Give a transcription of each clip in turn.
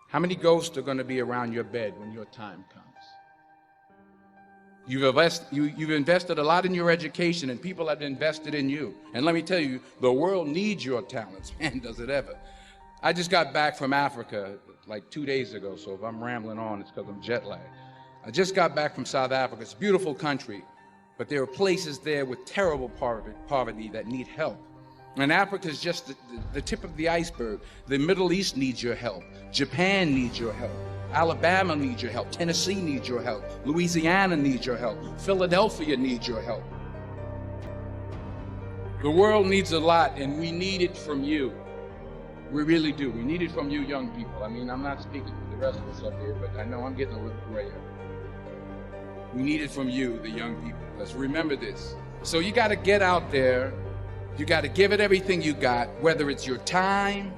How many ghosts are going to be around your bed when your time comes? You've invested a lot in your education, and people have invested in you. And let me tell you, the world needs your talents. Man, does it ever. I just got back from Africa like 2 days ago, so if I'm rambling on, it's because I'm jet lagged. I just got back from South Africa. It's a beautiful country, but there are places there with terrible poverty that need help. And Africa is just the tip of the iceberg. The Middle East needs your help. Japan needs your help. Alabama needs your help. Tennessee needs your help. Louisiana needs your help. Philadelphia needs your help. The world needs a lot, and we need it from you. We really do. We need it from you young people. I mean, I'm not speaking for the rest of us up here, but I know I'm getting a little grayer. We need it from you, the young people. Let's remember this. So you got to get out there. You got to give it everything you got, whether it's your time,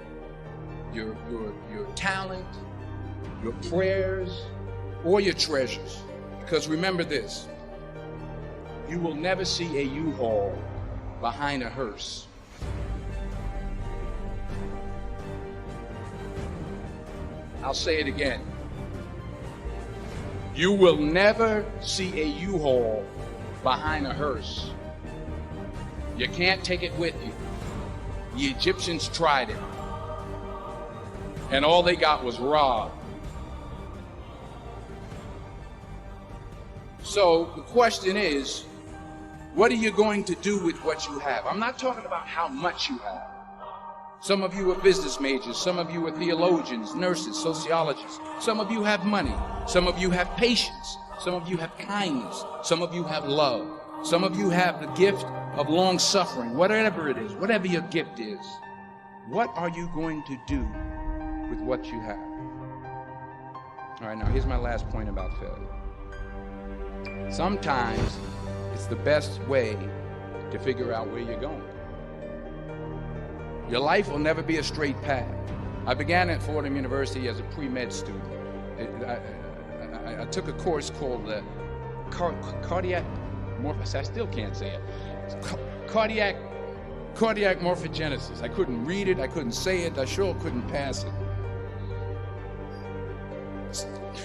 your talent, your prayers, or your treasures. Because remember this, you will never see a U-Haul behind a hearse. I'll say it again. You will never see a U-Haul behind a hearse. You can't take it with you. The Egyptians tried it, and all they got was robbed. So the question is, what are you going to do with what you have? I'm not talking about how much you have. Some of you are business majors, some of you are theologians, nurses, sociologists. Some of you have money, some of you have patience, some of you have kindness, some of you have love, some of you have the gift of long suffering, whatever it is, whatever your gift is. What are you going to do with what you have? All right, now here's my last point about failure. Sometimes it's the best way to figure out where you're going. Your life will never be a straight path. I began at Fordham University as a pre-med student. I took a course called cardiac morphogenesis. I still can't say it. Cardiac morphogenesis. I couldn't read it. I couldn't say it. I sure couldn't pass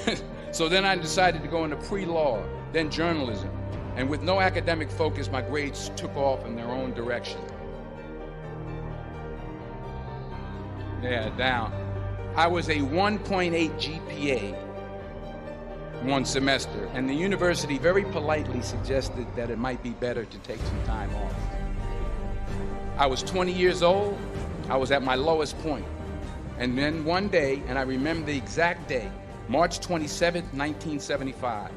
it. So then I decided to go into pre-law, then journalism. And with no academic focus, my grades took off in their own direction. Yeah, down. I was a 1.8 GPA one semester, and the university very politely suggested that it might be better to take some time off. I was 20 years old. I was at my lowest point. And then one day, and I remember the exact day, March 27th, 1975,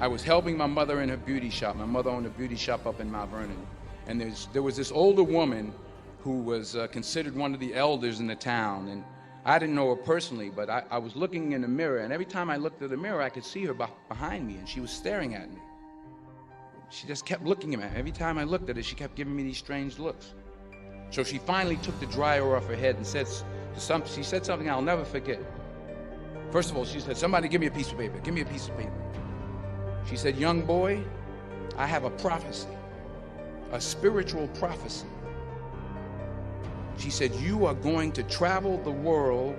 I was helping my mother in her beauty shop. My mother owned a beauty shop up in Mount Vernon. And there was this older woman who was considered one of the elders in the town. And I didn't know her personally, but I was looking in the mirror, and every time I looked at the mirror, I could see her behind me, and she was staring at me. She just kept looking at me. Every time I looked at her, she kept giving me these strange looks. So she finally took the dryer off her head and she said something I'll never forget. First of all, she said, "Somebody give me a piece of paper. Give me a piece of paper." She said, "Young boy, I have a prophecy, a spiritual prophecy." She said, "You are going to travel the world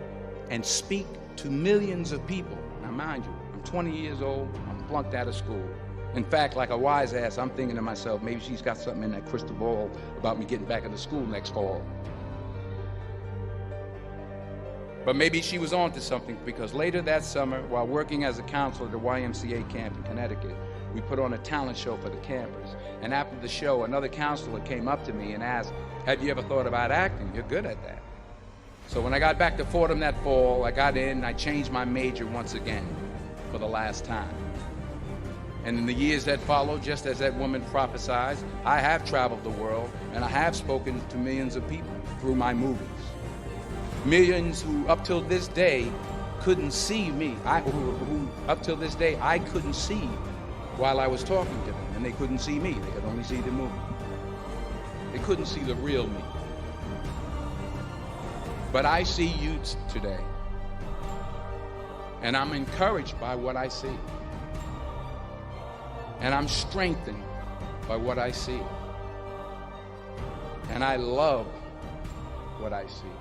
and speak to millions of people." Now, mind you, I'm 20 years old. I'm flunked out of school. In fact, like a wise ass, I'm thinking to myself, maybe she's got something in that crystal ball about me getting back into school next fall. But maybe she was on to something, because later that summer, while working as a counselor at the YMCA camp in Connecticut, we put on a talent show for the campers. And after the show, another counselor came up to me and asked, "Have you ever thought about acting? You're good at that." So when I got back to Fordham that fall, I got in and I changed my major once again for the last time. And in the years that followed, just as that woman prophesied, I have traveled the world and I have spoken to millions of people through my movies. Millions who up till this day couldn't see me, who up till this day I couldn't see while I was talking to them, and they couldn't see me, they could only see the movie. They couldn't see the real me. But I see you today, and I'm encouraged by what I see. And I'm strengthened by what I see. And I love what I see.